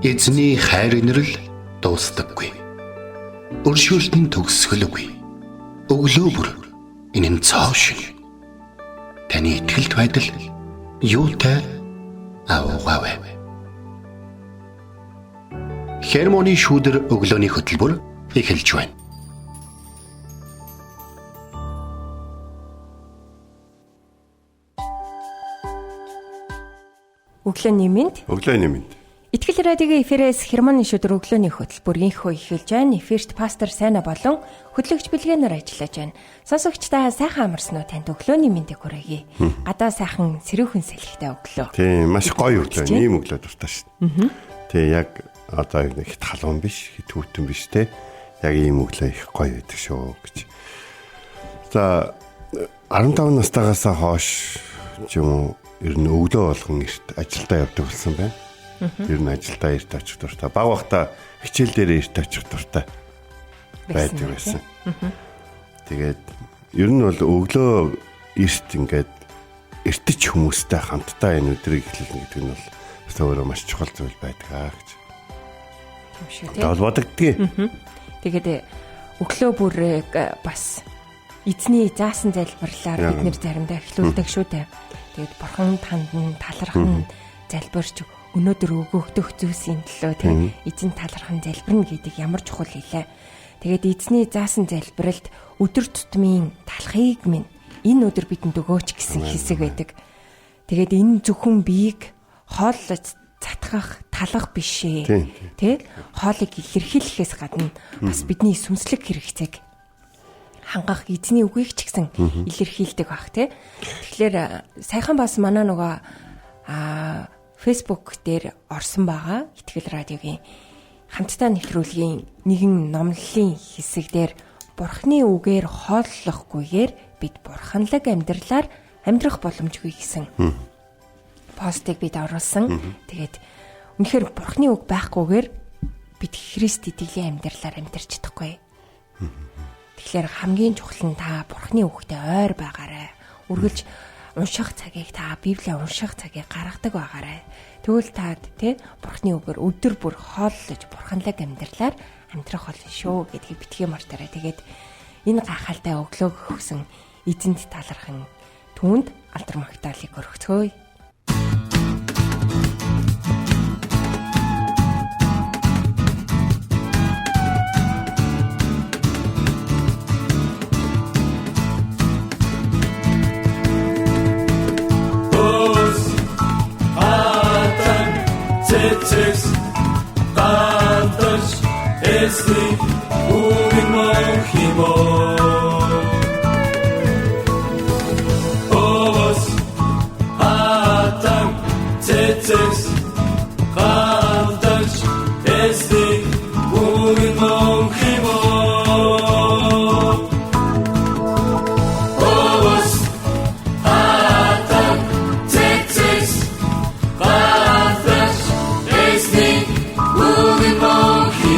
Эзний хайр инрэл дуустдаггүй. Өршөөлт нь төгсгөлгүй. Өглөө бүр энэ нь цоо шиг. Таны итгэлт байдал юутай авгавэ. Хермоны шүүдэр өглөөний хөтөлбөр эхэлж байна. Өглөөний мэнд. Өглөөний мэнд. Итгэл радиогийн эфирээс Хермоны шүдэр өглөөний хөтөлбөр инхөө эхэлж байна. Эфирт пастор Сайна болон хөтлөгч Бэлгэнээр ажиллаж байна. Сонсогч та сайхан амарсан уу? Танд өглөөний мэндийг хүргэе. Гадаа сайхан сэрүүхэн салхитай өглөө. Тийм, маш гоё өглөө. Ийм өглөө дуртай шин. Тийм, яг одоо их халуун биш, хит хүүтэн биш те. Яг ийм өглөө их гоё байдаг шүү гэж. За 15 настайгаас хойш юм ер нь өглөө болгон эрт ажилдаа явдаг болсон байна. Ер нь ажилдаа эрт очих дуртай. Баг багта хичээл дээр эрт очих дуртай байдаг байсан. Тэгээд ер нь бол өглөө эрт ингээд эртэж хүмүүстэй хамтдаа энэ өдрийг эхлүүлнэ гэдэг нь бол өөрөө маш чухал зүйл байдаг гэж. Тийм шүү дээ. Бодогдгийг. Тэгээд өглөө бүрийг бас эзний заасан залбирлаар бид нэр заримдаа эхлүүлдэг шүү дээ. Тэгээд бурхан танд нь талархан залбирч өнөөдөр өгөгдөх зүйлсийн төлөө тийм эзэн талархан залбирна гэдэг ямар чухал хэлээ. Тэгээд эзний заасан залбиралд өдөр тутмын талхыг минь энэ өдөр бидэнд өгөөч гэсэн хэсэг байдаг. Тэгээд энэ зөвхөн биеийг хооллож цатгах талах биш ээ. Тэ? Хоолыг илэрхийлэхээс гадна бас бидний сүнслэг хэрэгцээг хангах эзний үгийг ч гэсэн илэрхийлдэг баг тий. Тэгэхээр сайхан бас манай нөгөө Facebook дээр орсон байгаа Итгэл радиогийн хамтдаа нэвтрүүлгийн нэгэн номлолын хэсэг дээр Бурхны үгээр хооллохгүйгээр бид бурханлаг амьдралаар амьдрах боломжгүй гэсэн постыг бид оруулсан. Тэгээд үнэхээр Бурхны үг байхгүйгээр бид Христ итгэлийн амьдралаар амьдарч чадахгүй. Тэгэхээр хамгийн чухал нь та Бурхны үгтэй ойр байгаарай. Үргэлж унших цагийг та Библийг унших цагийг гаргадаг байгаарай. Тэгвэл та тий Бурхны үгээр өдөр бүр хооллож бурханлаг амьдралаар амьдрах болно шүү гэдгийг битгий мартаарай. Тэгээд энэ гайхалтай өглөөг өгсөн эзэнд талархан түүнд алдар магтаалыг өргөцгөөе. Эсний үгийн мохимо Овос атам цэцэс халтаж эсний үгийн мохимо Овос атам цэцэс халтаж эсний үгийн мохимо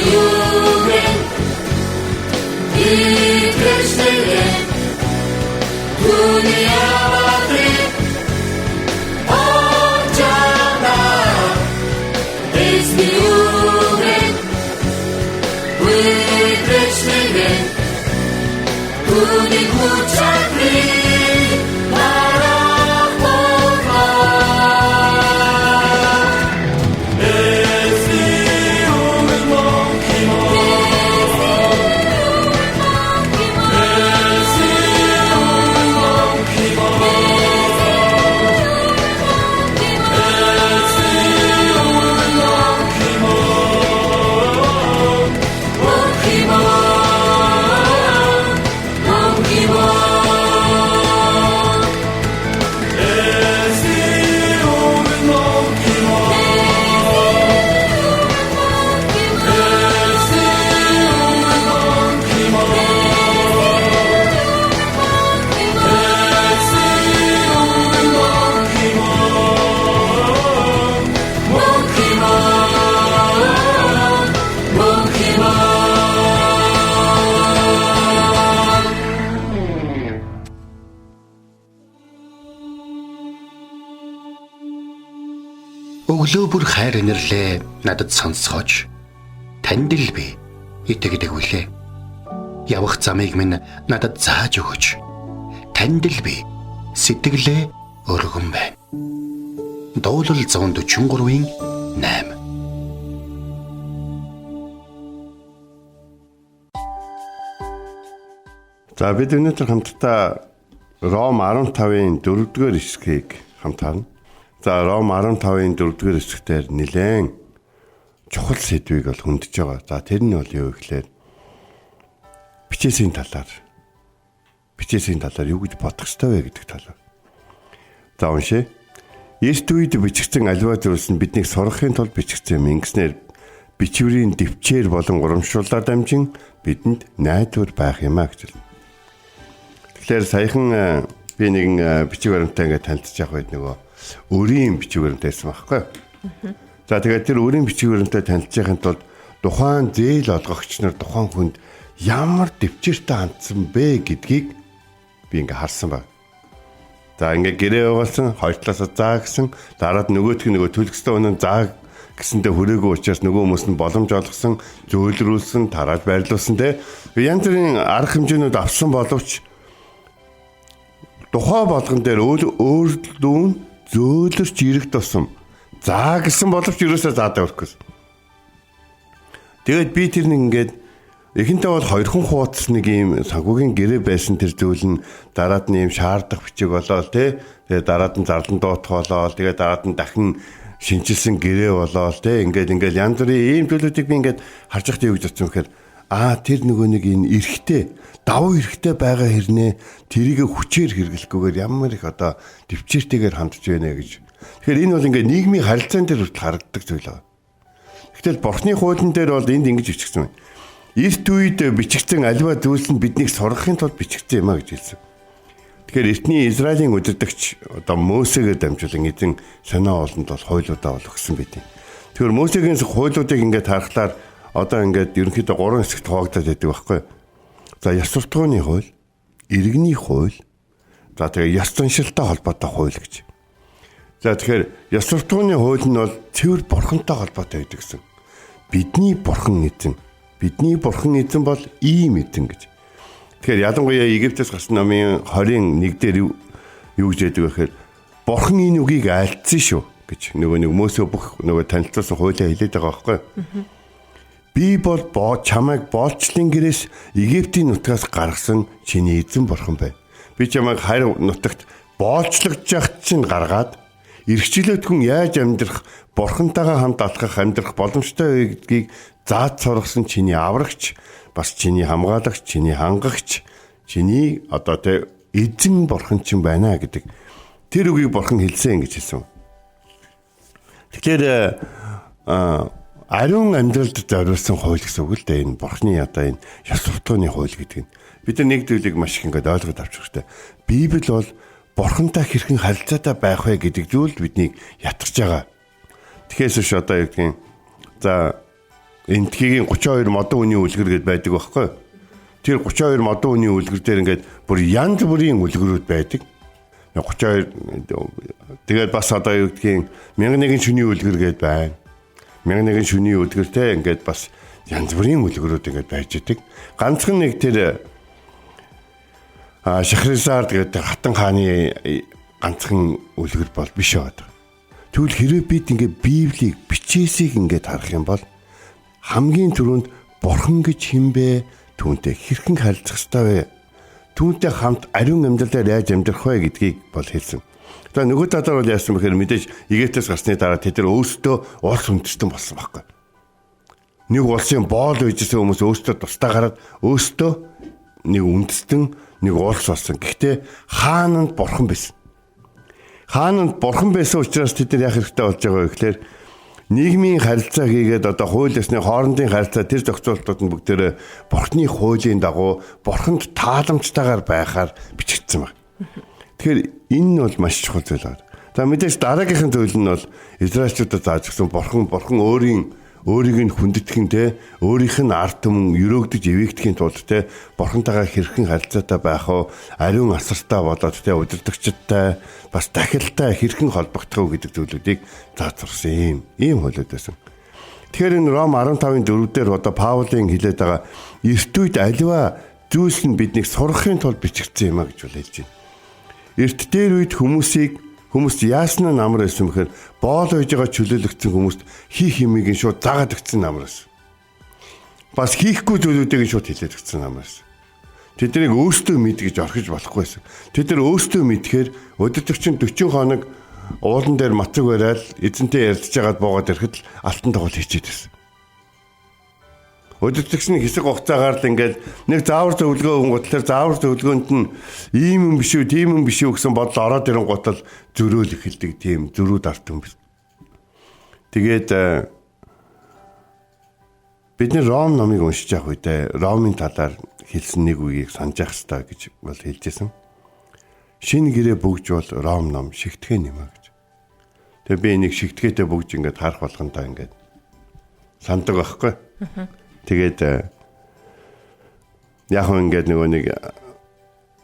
үгээр итгэжлээ түүний авралыг очоно эзний үгээр итгэжлээ түүний хүч чадрыг марахтаа эзний үгээр мөнхимөө Өглөө бүр хайр инэрлээ надад сонсгооч. Танд л би итгэдэг үлээ. Явах замыг минь надад зааж өгөөч. Танд л би сэтгэлээ өргөн байна. Дуулал 143-ийн 8. За бид өнөөдөр хамтдаа Ром 15-ын 4-р эсхийг хамт харна. За Ром 15-ын 4-р эсхтэр нэлээд чухал сэдвийг бол хөндөж байгаа. За тэр нь бол юу гэхээр бичээсийн талаар юу гэж бодох ёстой вэ гэдэг талаар. За уншъя. Есүс үед бичигдсэн аливаа зүйлс нь биднийг сургахын тулд бичигдсэн юм. Ингэснээр бичвэрийн дэвчээр болон урамшууллаар дамжин бидэнд найдвар байх юм а гэж. Тэгэхээр саяхан би нэгэн бичиг баримтаа ингээд танилцж явах үед нөгөө өрийн бичиг баримт байсан байхгүй. За тэгээд тэр өрийн бичиг баримтаа танилцахын тулд тухайн зээл олгогч нар тухайн хүнд ямар дэвчээртэй хандсан бэ гэдгийг би ингээд харсан баг. За ингээд гэрээ явуулсан, хоёр талаас заа гэсэн, дараад нөгөөх нь нөгөө төлөстэй өнөө заа гэсэндээ хүрээгүй учраас нөгөө хүмүүс нь боломж олгосон, зөөлрүүлсэн, тарааж байрлуулсан те. Янз бүрийн арга хэмжээнүүд авсан боловч тухай болгон дээр өөрлөн зөөлөрч ирэх тусам заа гэсэн боловч юусаа заадаа өрөх гэсэн. Тэгээд би тэр нэг ингээд эхэнтэй бол хоёрхан хуудас нэг юм санхүүгийн гэрээ байсан тэр зүйл нь дараад нь юм шаардах бичиг болоо те. Тэгээд дараад нь зарлан доотх болоо. Тэгээд дараад нь дахин шинжилсэн гэрээ болоо те. Ингээд янз бүрийн ийм зүйлүүдийг би ингээд харж байхдаа юу гэж бодсон бэхээр тэр нөгөө нэг энэ эрхтэй давуу эрхтэй байгаа хэрнээ тэрийг хүчээр хэрэглэхгүйгээр ямар их одоо төвчээртэйгээр хандж байна гэж. Тэгэхээр энэ бол ингээд нийгмийн харилцаан дээр хүртэл харагддаг зүйл байна. Гэтэл бурхны хуулийн дээр бол энд ингэж бичигдсэн байна. Эрт үед бичигдсэн аливаа зүйлс нь биднийг сургахын тулд бичигдсэн юм а гэж хэлсэн. Тэгэхээр эртний Израилийн удирдагч одоо Мосегээр дамжуулан эзэн санаа олонд бол хуулиудаа бол өгсөн байдیں۔ Тэгэхээр Мосегийн хуулиудыг ингээд харахаар одоо ингээд ерөнхийдөө 3 хэсэгт хуваагдаад байдаг байхгүй. За ёс суртахууны хууль, иргэний хууль, за тэгээ ёс заншилтай холбоотой хууль гэж. За тэгэхээр ёс суртахууны хууль нь бол цэвэр бурхантай холбоотой байдаг гэсэн. Бидний бурхан эзэн бол ийм эзэн гэж. Тэгэхээр ялангуяа Египтээс гарсан номын 21 дээр юу гэж яддаг вэ гэхээр бурхан энэ үгийг айлтсан шүү гэж нөгөө Мөсө бүх нөгөө танилцуулсан хуулиа хэлээд байгаа байхгүй. Би бол чамайг боолчлын гэрээс Египтийн нутгаас гаргасан чиний эзэн бурхан бай. Би чамайг хайр нутагт боолчлогдож яхад чинь гаргаад эрхчлөөд хүн яаж амьдрах, бурхантайгаа хамт алхах, амьдрах боломжтой гэдгийг зааж сургасан чиний аврагч, бас чиний хамгаалагч, чиний хангагч, чиний одоо эзэн бурхан чинь байна гэдэг. Тэр үгийг бурхан хэлсэн гэж хэлсэн. Тэгэхээр ариун амьдралд зориулсан хууль гэсэн үг л дээ. Энэ бурхны одоо энэ ёс суртахууны хууль гэдэг нь. Бид нэг зүйлийг маш их ингээд ойлгоод авчих хэрэгтэй. Библи бол бурхантай хэрхэн харилцаатай байх вэ гэдэг зүйлд биднийг ятгах байгаа. Тэгэхээс ш одоо юу гэдгийг за энтхийн 32 модон үний үлгэр гээд байдаг байхгүй. Тэр 32 модон үний үлгэр дээр ингээд бүр янз бүрийн үлгэрүүд байдаг. 32 тэгээд бас одоо юу гэдгийг 1001 шүний үлгэр гээд байна. 1001 шүний үлгэртэй ингээд бас янз бүрийн үлгэрүүд ингээд байж идэг. Ганцхан нэг тэр Шахризад гэдэг хатан хааны ганцхан үлгэр бол биш байдаг. Тэгвэл хэрэв бид ингээд Библийг бичээсийг ингээд харах юм бол хамгийн түрүүнд Бурхан гэж хинбэ, түүнтэй хэрхэн харилцах ёстой вэ? Түүнтэй хамт ариун амьдралаар яаж амьдрах вэ гэдгийг бол хэлсэн. За нөгөө талаар бол яасан бэхээр мэдээж Египтээс гарсны дараа тэд нар өөрсдөө улс үндэстэн болсон байхгүй. Нэг улсын боол үйжсэн хүмүүс өөрсдөө тусдаа гараад өөрсдөө нэг үндэстэн, нэг улс болсон. Гэхдээ хаананд Бурхан байсан. Хаананд Бурхан байсан учраас тэд нар яах хэрэгтэй болж байгаа вэ гэхээр нийгмийн харилцаа хийгээд одоо хууль ёсны хоорондын харилцаа тэр зохицуултууд нь бүгдээрээ Бурханы хуулийн дагуу Бурханд тааламжтайгаар байхаар бичигдсэн байна. Тэгэхээр энэ нь бол маш чухал зүйл байна. За мэдээж дараагийнхан зүйл нь бол Израильчуудад зааж өгсөн Бурхан өөрийг нь хүндэтгэн те өөрийнх нь ард түмэн өрөөгдөж эвээгдэхийн тулд те Бурхантайгаа хэрхэн харилцаатай байх вэ? Ариун асартай болоод те удирдагчдтай бас дахилтай хэрхэн холбогдох вэ гэдэг зүйлүүдийг заацсан ийм хуулиуд байсан. Тэгэхээр энэ Ром 15-ын 4 дээр одоо Паулийн хэлээд байгаа эрт үед аливаа зүйлс нь биднийг сурахын тулд бичигдсэн юм а гэж хэлж байна. Эрт дээр үед хүмүүс яасна намар байсан бэхээр боол үйж байгаа чөлөөлөгдсөн хүмүүст хийх юмыг шууд заагаад өгсөн намар байсан. Бас хийхгүй зүйлүүдийг шууд хэлээд өгсөн намар байсан. Тэднийг өөрсдөө мэдгэж орхиж болохгүй байсан. Тэд нар өөрсдөө мэдхээр өдөртөгчин 40 хоног уулан дээр мацаг барайл эзэнтэй ярилцж байгаад буугаад ирэхэд алтан тоглол хийчихэд байсан. Өдөртөгчний хэсэг хугацаагаар л ингээд нэг заавар зөвлөгөө өгөн гутлаар заавар зөвлөгөөнд нь ийм юм биш үү, тийм юм биш үү гэсэн бодол ороод ирэн гутал зөрөөл эхэлдэг тийм зөрүүд арт юм биш. Тэгээд бидний Ром номыг уншиж явах үедээ Ромын талаар хэлсэн нэг үгийг санаж явах хэрэгтэй гэж бол хэлжсэн. Шинэ гэрээ бүгж бол Ром ном шигтгэн юм а гэж. Тэгээ би энийг шигтгээтэй бүгж ингээд харах болгонтой ингээд сандаг байхгүй. Тэгээд яг ингээд нэг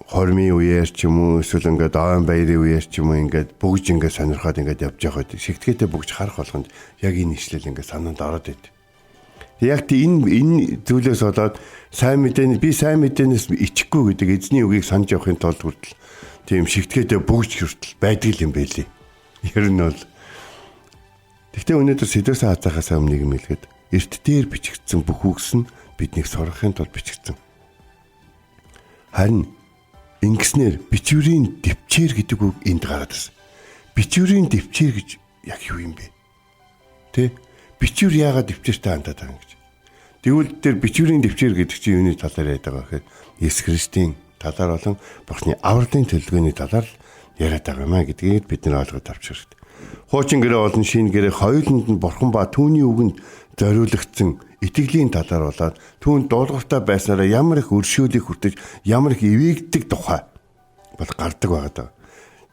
хормын үеэр ч юм уу эсвэл ингээд даан баярын үеэр ч юм уу ингээд бүгж ингээд сонирхоод ингээд явж байгаа үед шигтгээтэй бүгж харах болгонд яг энэ ишлэл ингээд санаанд ороод байд. Яг энэ зүйлээс болоод би сайн мэдээнээс ичихгүй гэдэг эзний үгийг санаж явахын тулд хүртэл тийм шигтгээтэй бүгж хүртэл байдаг юм байлээ. Ер нь бол тэгтээ өнөөдөр сэдвээс хазаахаас өмнө нэг юм хэлгээд эрт дээр бичигдсэн бүх үгс нь биднийг сургахын тулд бичигдсэн. Харин ингэснээр бичвэрийн дэвчээр гэдэг үг энд гараад ирсэн. Бичвэрийн дэвчээр гэж яг юу юм бэ? Тэ? Бичвэр яагаад дэвчээртэй хандаад байгаа юм гэж. Тэгвэл тэр бичвэрийн дэвчээр гэдэг чинь юуны талаар яриад байгаа гэхээр Есүс Христийн талаар болон Бурхны авралын төлөвлөгөөний талаар яриад байгаа юм а гэдгийг бид нар ойлгоод авч хэрэгтэй. Хуучин гэрээ болон шинэ гэрээ хоёуланд нь Бурхан ба түүний үгэнд зориулагдсан итгэлийн талаар болоод түүнд дуулууртай байснараа ямар их өршөөлийг хүртэж ямар их эвээгдэг тухай бол гардаг байгаа.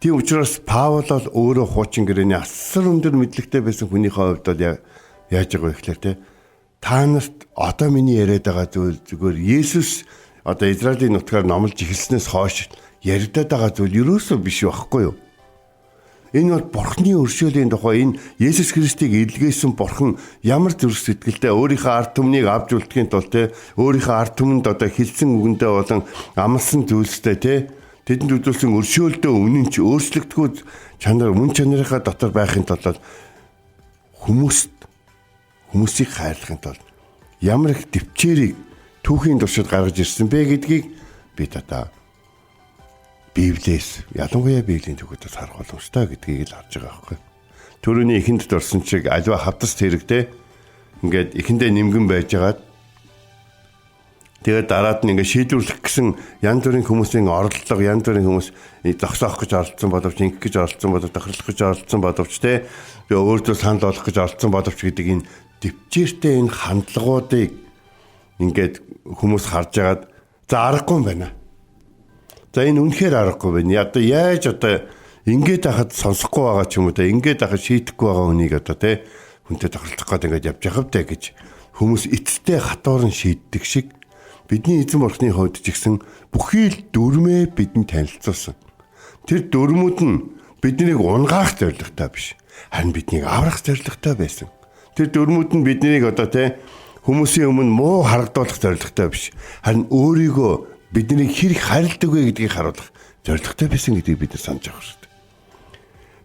Тийм учраас Паул бол өөрөө хуучин гэрээний асар өндөр мэдлэгтэй байсан хүнийхээ хувьд бол яаж байгаа вэ гэхээр та нарт одоо миний яриад байгаа зүйл зүгээр Есүс одоо Израилийн нутгаар номлож эхэлснээс хойш яригдаад байгаа зүйл ерөөсөө биш байхгүй юу? Энэ бол Бурхны өршөөлийн тухай энэ Есүс Христийг илгээсэн Бурхан ямар зүрх сэтгэлтэй өөрийнхөө ард түмнийг авч үлдэхийн тулд өөрийнхөө ард түмэнд одоо хэлсэн үгэндээ болон амласан зүйлстэй тэдэнд үзүүлсэн өршөөлтөө үнэнч өөрчлөгдөхүй чанар мөн чанарынхаа дотор байхын тулд хүмүүсийг хайрлахын тулд ямар их төвчээрийг түүхийн туршид гаргаж ирсэн бэ гэдгийг бид одоо Библиэс ялангуяа Библийн төгөөдөөс харах боломжтой гэдгийг л харж байгаа байхгүй. Төрөний ихэнд дурсан чиг аливаа хавтас тэрэгтэй ингээд ихэндээ нэмгэн байжгаад тэгээд дараад нь ингээд шийдвэрлэх гэсэн янз бүрийн хүмүүсийн оролдлого, янз бүрийн хүмүүс зогсоох гэж оролцсон боловч ингэх гэж оролцсон боловч тохирлох гэж оролцсон боловч би өөртөө санал болгох гэж оролцсон боловч гэдэг энэ дэвчээртэй энэ хандлагуудыг ингээд хүмүүс харж агаад за аргагүй юм байна. За энэ үнэхээр аргагүй байна. Одоо яаж одоо ингээд хахад сонсохгүй байгаа ч юм уу ингээд хахад шийдэхгүй байгаа хүнийг одоо хүнтэй тохиролцох гээд ингээд явж явах вэ гэж хүмүүс эцтэй хатуурн шийддэг шиг бидний эзэн бурхны хувьд ч гэсэн бүхий л дүрмээ бидэнд танилцуулсан. Тэр дүрмүүд нь биднийг унгаах зорилготой биш. Харин биднийг аврах зорилготой байсан. Тэр дүрмүүд нь биднийг хүмүүсийн өмнө муу харагдуулах зорилготой биш. Харин өөрийгөө биднийг хэрэг харилдаг вэ гэдгийг харуулах зорилготой байсан гэдгийг бид нар санаж авах хэрэгтэй.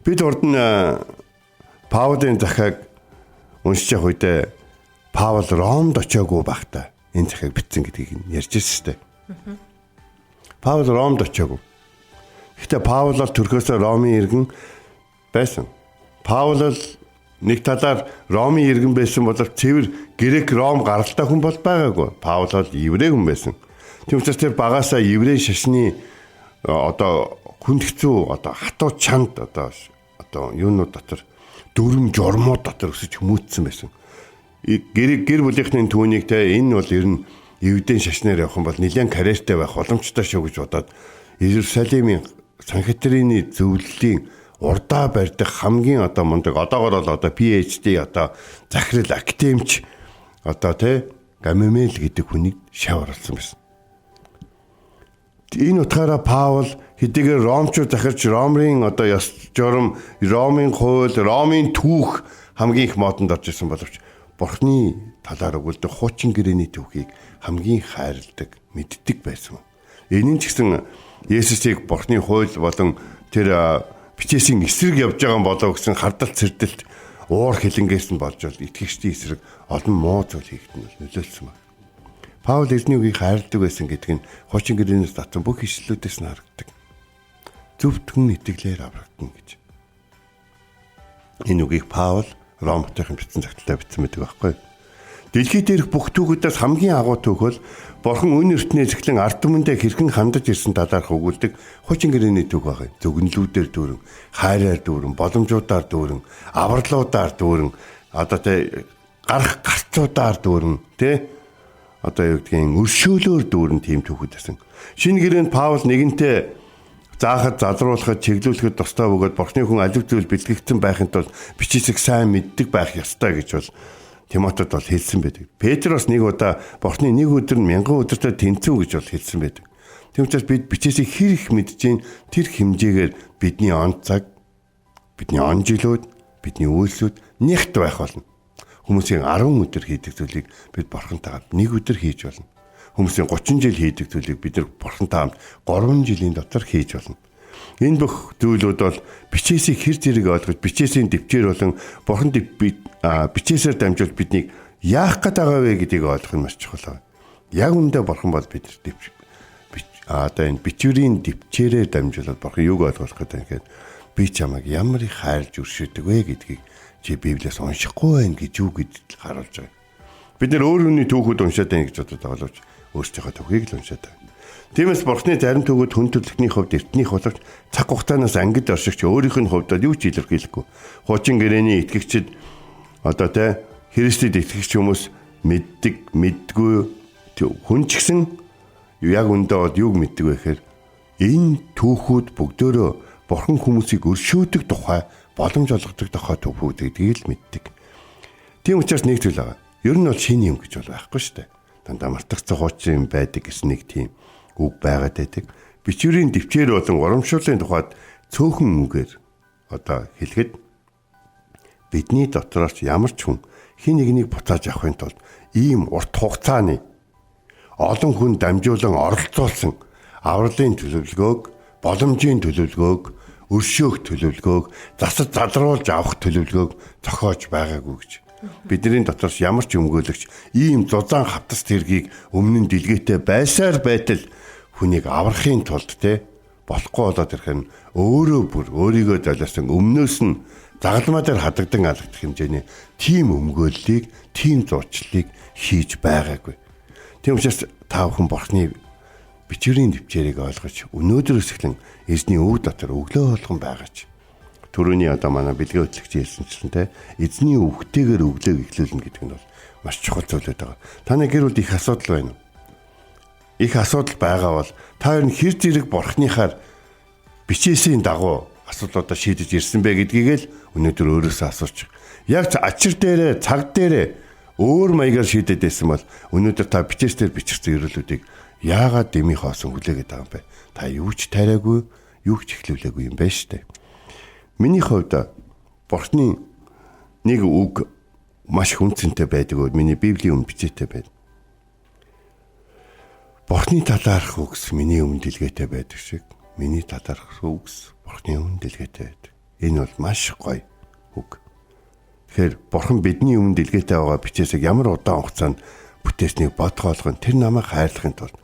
Бид урд нь Паулийн захиаг уншиж явах үедээ Паул Ромд очиагүй байхдаа энэ захиаг бичсэн гэдгийг ярьж ирсэн шүү дээ. Паул Ромд очиагүй. Гэхдээ Паул бол төрхөөсөө Ромын иргэн байсан. Паул бол нэг талаар Ромын иргэн байсан боловч цэвэр грек Ром гаралтай хүн бол байгаагүй. Паул бол еврей хүн байсан. Тийм учраас тэр багаасаа еврей шашны хүнд хэцүү хатуу чанд юунууд дотор дүрм журмууд дотор өсөж хүмүүжсэн байсан. Гэр бүлийнхний түүнийг энэ бол ер нь евдийн шашнаар явах юм бол нэлээд карьертэй байх боломжтой шүү гэж бодоод Иерусалимийн Санхедрины зөвлөлийн урдаа барьдаг хамгийн мундаг одоогоор бол PhD захирал академич Гамамел гэдэг хүнийг шав оруулсан байсан. Энэ утгаараа Паул хэдийгээр ромчууд захирч Ромын ёс журам, Ромын хууль, Ромын түүх хамгийн их модонд орж ирсэн боловч Бурхны талаар өгүүлдэг хуучин гэрээний түүхийг хамгийн хайрладаг, мэддэг байсан. Энэ нь ч гэсэн Есүсийг Бурхны хууль болон тэр бичээсийн эсрэг явж байгаа болоо гэсэн хардалт сэрдэлт уур хилэнгээс нь болж бол итгэгчдийн эсрэг олон муу зүйл хийгдэн нөлөөлсөн байна. Паул эзний үгийг хайрладаг байсан гэдэг нь хуучин гэрээнээс татсан бүх ишлэлүүдээс нь харагддаг. Зөв түн итгэлээр аврагдана гэж. Энэ үгийг Паул Ром хотын бичсэн загталтай бичсэн байдаг байхгүй. Дэлхийд дээрх бүх түүхүүдээс хамгийн агуу түүх бол Бурхан үн ертөнөөс эхлэн ард түмэндээ хэрхэн хандаж ирсэн талаарх өгүүлдэг хуучин гэрээний түүх байна. Зөвгөнлүүдээр дүүрэн, хайраар дүүрэн, боломжуудаар дүүрэн, авралуудаар дүүрэн, гарах гарцуудаар дүүрэн, өршөөлөөр дүүрэн тийм түүхүүд байсан. Шинэ гэрээнд Паул нэгэнтээ заахад, залруулахад, чиглүүлэхэд тустай бөгөөд Бурхны хүн алив зүйл бэлтгэгдсэн байхын тулд бичээсийг сайн мэддэг байх ёстой гэж бол Тимотед бол хэлсэн байдаг. Петрос нэг удаа Бурхны нэг өдөр нь 1000 өдөртөө тэнцүү гэж бол хэлсэн байдаг. Тийм учраас бид бичээсийг хэр их мэдж гин тэр хэмжээгээр бидний он цаг, бидний он жилүүд, бидний үйлслүүд нэгт байх болно. Хүмүүсийн 10 өдөр хийдэг зүйлийг бид Бурхантайгаа нэг өдөр хийж болно. Хүмүүсийн 30 жил хийдэг зүйлийг бид нар Бурхантай хамт 3 жилийн дотор хийж болно. Энэ бүх зүйлүүд бол бичээсийг хэр зэрэг ойлгож, бичээсийн дэвчээр болон Бурхан бичээсээр дамжуулж биднийг яах гээд байгаа вэ гэдгийг ойлгох нь маш чухал. Яг үндэ Бурхан бол бид энэ бичвэрийн дэвчээрээр дамжуулаад Бурхан юуг ойлгох гэдэг юм гээд би чамайг ямар их хайрлж өршөөдөг вэ гэдгийг чи Библиэс уншихгүй байх гэж юу гэж харуулж байгаа. Бид нэр өөр хүний түүхүүд уншаад байна гэж боддог боловч өөрсдийнхөө түүхийг л уншаад байна. Тиймээс Бурхны зарим түүхүүд хүн төрлөختний хувьд эртнийх боловч цаг хугацаанаас ангид оршигч өөрийнх нь хувьд юу ч илэрхийлэхгүй. Хуучин гэрээний итгэгчид Христэд итгэгч хүмүүс мэддэг, мэдгүй хүн ч гэсэн яг үндэ бол юг мэддэг вэ гэхээр энэ түүхүүд бүгдөө Бурхан хүмүүсийг өршөөдөг тухай, боломж олгодог тухай түүхүүд гэдгийг л мэддэг. Тийм учраас нэг зүйл байгаа. Ер нь бол шинэ юм гэж бол байхгүй шүү дээ. Дандаа мартагцсан хуучин байдаг гэсэн нэг тийм үг байгаад байдаг. Бичвэрийн дэвчээр болон урамшууллын тухайд цөөхөн үгээр хэлэхэд бидний дотроос ямар ч хүн хин нэгнийг буцааж авахын тулд ийм урт хугацааны олон хүн дамжуулан оролцуулсан авралын төлөвлөгөөг, боломжийн төлөвлөгөөг, өршөөх төлөвлөгөөг, засаж залруулж авах төлөвлөгөөг зохиож байгаагүй гэж. Бидний дотроос ямар ч өмгөөлөгч ийм зузаан хавтас тэргийг өмнө нь дэлгээтэй байсаар байтал хүнийг аврахын тулд болохгүй болоод ирэх нь өөрөө бүр өөрийгөө залуусан өмнөөс нь загалмаа дээр хадагдан алгадах хэмжээний тийм өмгөөллийг, тийм зурчлалыг хийж байгаагүй. Тийм учраас та бүхэн Бурхны бичвэрийн дэвчээрийг ойлгож өнөөдрөөс эхлэн эзний өв дотор өглөө болгон байгаач. Төрөний манай бэлгээ хөтлөгч хэлсэнчлэн эзний өвгтэйгээр өглөөг эхлүүлнэ гэдэг нь бол маш чухал зүйлээд байгаа. Таны гэр бүлд их асуудал байна уу? Их асуудал байгаа бол та ер нь хэр зэрэг Бурхныхаар бичээсийн дагуу асуудлуудаа шийдэж ирсэн бэ гэдгийг л өнөөдөр өөрөөсөө асууж. Яг ачир дээрээ, цаг дээрээ өөр маягаар шийдээд байсан бол өнөөдөр та бичээсээр бичирсэн ерөөлүүдийг яагаад дэмий хоосон хүлээгээд байгаа юм бэ? Та юу ч тариагүй, юу ч эхлүүлээгүй юм байна штэ. Миний хувьд Бурхны нэг үг маш хүнцэнтэй байдаг. Миний Библийн өмнө бичээтэй байна. Бурхны талаарх үгс миний өмнө дэлгээтэй байдаг шиг миний талаарх үгс Бурхны өмнө дэлгээтэй байдаг. Энэ бол маш гоё үг. Тэгэхээр Бурхан бидний өмнө дэлгээтэй байгаа бичээсийг ямар удаан хугацаанд бүтээснийг бодгоолох нь тэр намайг хайрлахын тулд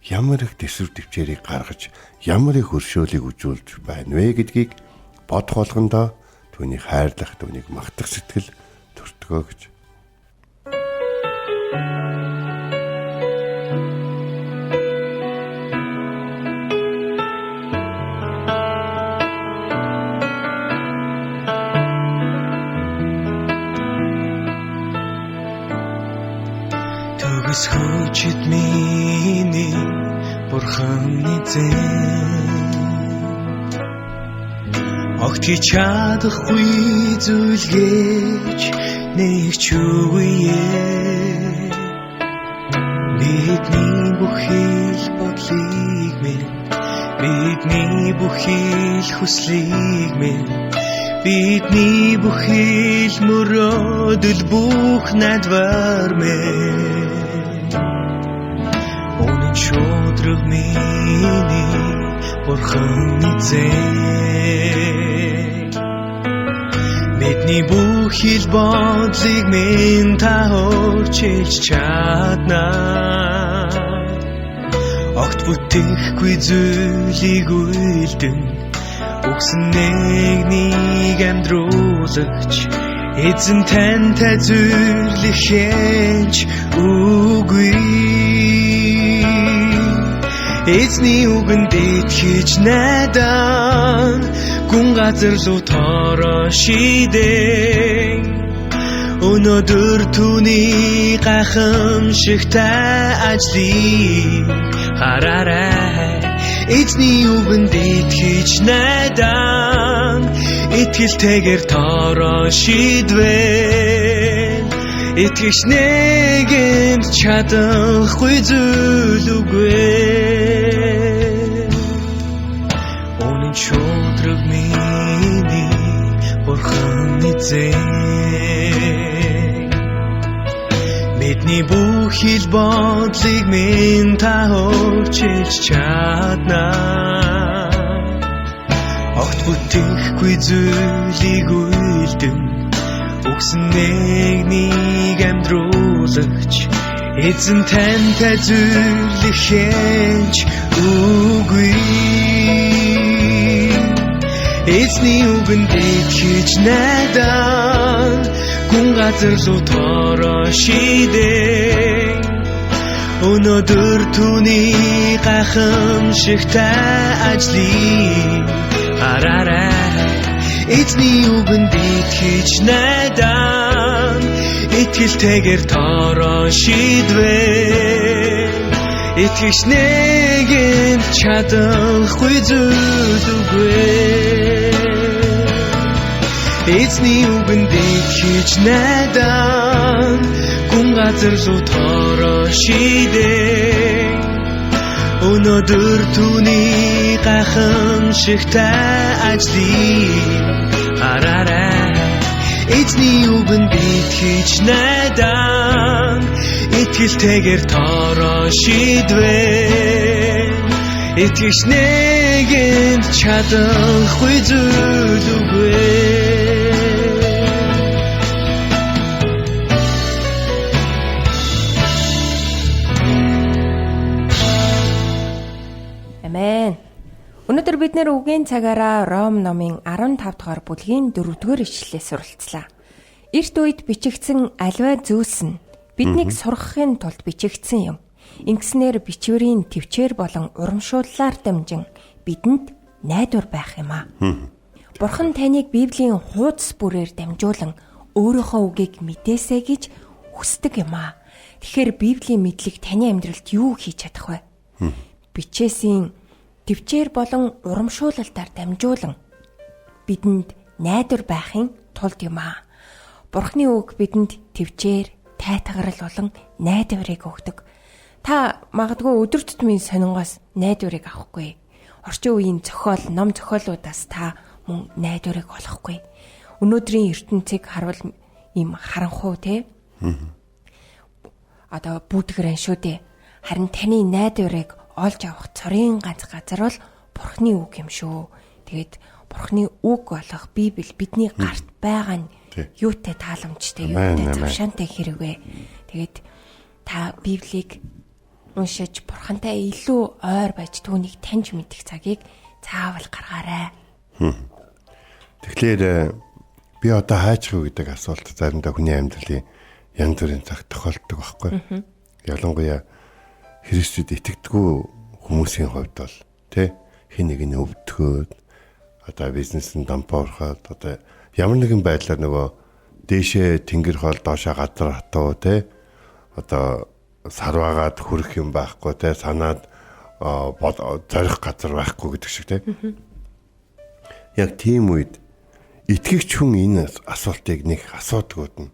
ямар их төсвөр төвчээрийг гаргаж ямар их өршөөлийг үзүүлж байна вэ гэдгийг бодгоолгондоо түүнийг хайрлах, түүнийг магтах сэтгэл төртгөө гэж. Төгс хүчит миний Бурханы зэн огт чадахгүй зүйлгээж нэг ч үгүй бидний бүхэл бодлыг минь бидний бүхэл хүслийг минь бидний бүхэл мөрөөдөл бүх надвар минь Үнэн шудраг миний Бурханы зэн Бидний бүхэл бодлыг минь та өөрчилж чадна Огт бүтэхгүй зүйлийг үйлдэн Өгсөн нэг амьдруулагч Эзэн тантай зүйлэхэнч үгүй Эзний үгэнд итгэж найдан гүн газар руу тороо шидэн Өнөөдөр түүний гайхамшигтай ажлыг хараарай Эзний үгэнд итгэж найдан итгэлтэйгээр тороо шидвэн Итгэж нэгэнд чадахгүй зүйл үгүй Үнэн шудраг миний Бурханы зэн Бидний бүхэл бодлыг минь та өөрчилж чадна Огт бүтэхгүй зүйлийг үйлдэн Өгсөн нэг амьдруулагч Эзэн тантай зүйлэхэнч үгүй Эзний үгэнд итгэж найдан гүн газар руу тороо шидэн Өнөөдөр түүний гайхамшигтай ажлыг хараарай Эзний үгэнд итгэж найдан итгэлтэйгээр тороо шидвэн Итгэж нэгэнд чадахгүй зүйл үгүй Эзний үгэнд итгэж найдан гүн газар руу тороо шидэн Өнөөдөр түүний гайхамшигтай ажлыг хараарай Эзний үгэнд итгэж найдан итгэлтэйгээр тороо шидвэн Итгэж нэгэнд чадахгүй зүйл үгүй Амен. Өнөөдөр бид нэр үгийн цагаараа Ром номын 15 дугаар бүлгийн 4-р ишлэлээс суралцлаа. Эрт үед бичигдсэн аливаа зүйлс нь биднийг сургахын тулд бичигдсэн юм. Ингэснээр бичвэрийн төвчээр болон урамшууллаар дамжин бидэнд найдвар байх юм аа. Бурхан таныг Библийн хуудас бүрээр дамжуулан өөрийнхөө үгийг мэдээсэй гэж хүсдэг юм аа. Тэгэхээр Библийн мэдлэг таны амьдралд юу хийж чадах вэ? Бичээсийн төвчээр болон урамшуулалтаар дамжуулан бидэнд найдвар байхын тулд юм аа. Бурхны үг бидэнд төвчээр, тайтгарал болон найдварыг өгдөг. Та магадгүй өдөр тутмын сонингоос найдварыг авахгүй. Орчин үеийн зохиол, ном зохиолуудаас та мөн найдварыг олохгүй. Өнөөдрийн ертөнцийг харвал ийм харанхуй те. Одоо бүдгэрэн шүү дээ. Харин таны найдварыг олж авах цорын ганц газар бол Бурхны үг юм шүү. Тэгээд Бурхны үг болох Библи бидний гарт байгаа нь юутай тааламжтай, юутай завшаантай хэрэгвэ. Тэгээд та Библийг уншиж Бурхантай илүү ойр байж түүнийг таньж мэдэх цагийг заавал гаргаарай. Тэгэхээр би одоо хайчих уу гэдэг асуулт заримдаа хүний амьдралын янз бүрийн цаг тохиолддог байхгүй. Ялангуяа Христэд итгэдэггүй хүмүүсийн хувьд бол тэ хин нэг нь өвдгөөд одоо бизнесэнд дампуурхаад одоо ямар нэгэн байдлаар нөгөө дээшээ тэнгэр хоол доошоо газар хатуу тэ одоо сарваагаад хүрэх юм байхгүй те санаад зорих газар байхгүй гэдэг шиг те. Яг тийм үед итгэгч хүн энэ асуултыг нэг асуудагуд нь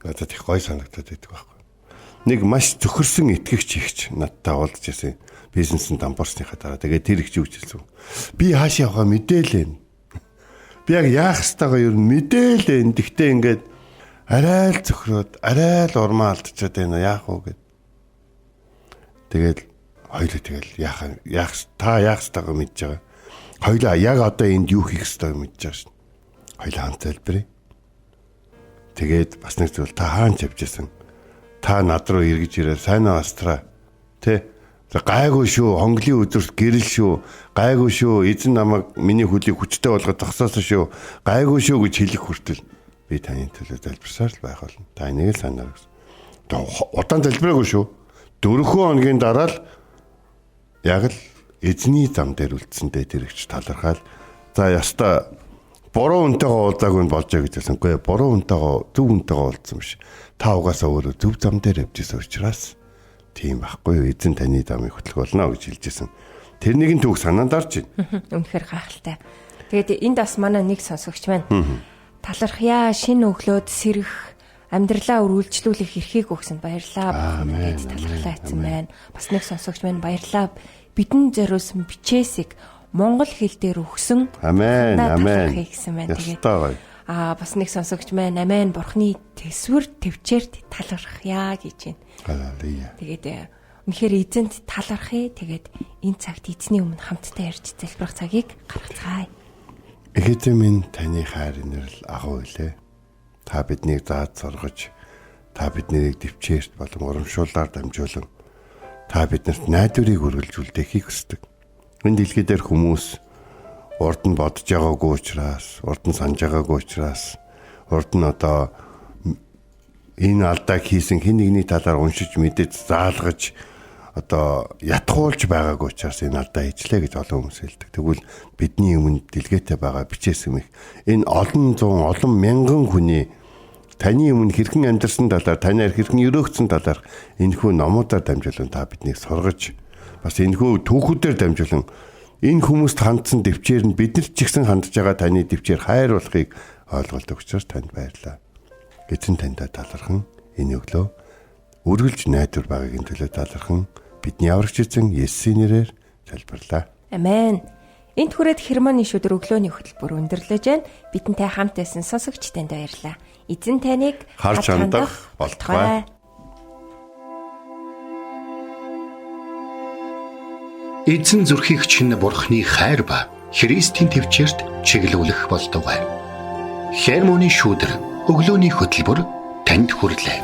надад их гой санагдаад байдаг байхгүй. Нэг маш зөвхөрсөн итгэгч ихч надтай уулзж ирсэн бизнесэнд дампуурсныхаа дараа тэгээд тэр ихч юу гэж хэлсэн. Би хаашаа явахаа мэдээлээ. Би яг яах ёстойгоо юу мэдээлээ. Гэхдээ ингээд арай л зөвхрөөд арай л урмаа алдчихад байна яах вэ гэд. Тэгэл хоёулаа тэгэл яах та яах ёстойгоо мэдж байгаа. Хоёулаа яг одоо энд юу хийх ёстойгоо мэдж байгаа шин. Хоёулаа хамт залбирая. Тэгээд бас нэг зүйл та хаан явжсэн. Та над руу эргэж ирээ сайн астраа. Тэ гайгүй шүү, хонглын өдөрт гэрэл шүү, гайгүй шүү, эзэн намайг миний хөлийг хүчтэй болгоод зогсоосон шүү, гайгүй шүү гэж хэлэх хүртэл би таны төлөө залбирсаар л байх болно. Та энийг л санаа гэсэн. Удаан залбираагүй шүү. 4 хоногийн дараа л яг л эзний зам дээр үлдсэндээ тэр ихч талархаал. За яста буруу үнтэйгээ уулзаагүй нь болж байгаа гэж хэлсэнгүй. Буруу үнтэйгээ зөв үнтэйгээ уулзсан биш. Та угаасаа өөрөө зөв зам дээр явжсэн учраас тийм байхгүй юу? Эзэн таны замыг хөтлөх болно гэж хэлжсэн. Тэрнийг нь түүх санаанд орж байна. Үнэхээр гайхалтай. Тэгээд энд бас манай нэг сонсогч байна. Талархъя, шинэ өглөөд сэрэх, амьдралаа үргэлжлүүлэх эрхийг өгсөнд баярлалаа. Гэд талархлаа гэсэн байна. Бас нэг сонсогч байна. Баярлалаа. Бидэн зориулсан бичээсийг монгол хэл дээр өгсөн. Амен. Амен. Гэсэн байна. Тэгээд бас нэг сонсогч байна. Амен. Бурхны төсвөр төвчээрт талархъя гэж байна. Халелуя. Тэгээд үнэхээр эзэнт талархъя. Тэгээд энэ цагт эзний өмнө хамтдаа ярьж залбирах цагийг гаргацгаая. Эхэдэн минь таны хайр инэрл агуу илээ. Та биднийг зааж сургаж, та биднийг дэвчээрт болон урамшуулаар дамжуулан та биднэрт найдварыг үргэлжлүүлдэхийг хүсдэг. Энэ дэлхий дээр хүмүүс урд нь бодож байгаагүй учраас, урд нь санаж байгаагүй учраас, урд нь одоо энэ алдааг хийсэн хэн нэгний талаар уншиж мэдэж заалгаж одоо ятгуулж байгаагүй учраас энэ алдаа хийчлээ гэж олон хүмүүс хэлдэг. Тэгвэл бидний өмнө дэлгэтэй байгаа бичээс юм их. Энэ олон зуун, олон мянган хүний таны өмнө хэрхэн амьдарсан талаар, танаар хэрхэн өрөөгдсөн талаар энэхүү номуудаар дамжуулан та биднийг сургаж, бас энэхүү түүхүүдээр дамжуулан энэ хүмүүст хандсан дэвчээр нь биднэрт ч ихсэн хандж байгаа таны дэвчээр хайр болохыг ойлгуулдаг учраас танд баярлалаа. Эзэн таньда талархан энэ өглөө үргэлж найдвар багийн төлөө талархан бидний аврагч эзэн Есүсийн нэрээр залбирлаа. Амен. Энд хүрээд Хермоны шүдэр өглөөний хөтөлбөр өндөрлөж байна. Бидэнтэй хамт байсан сонсогчтанд баярлалаа. Эзэн таныг харж хандах болтугай. Эзэн зүрхийг чинь Бурхны хайр ба Христийн төвчөрт чиглүүлэх болтугай. Хермоны шүдэр өглөөний хөтөлбөр танд хүрлээ.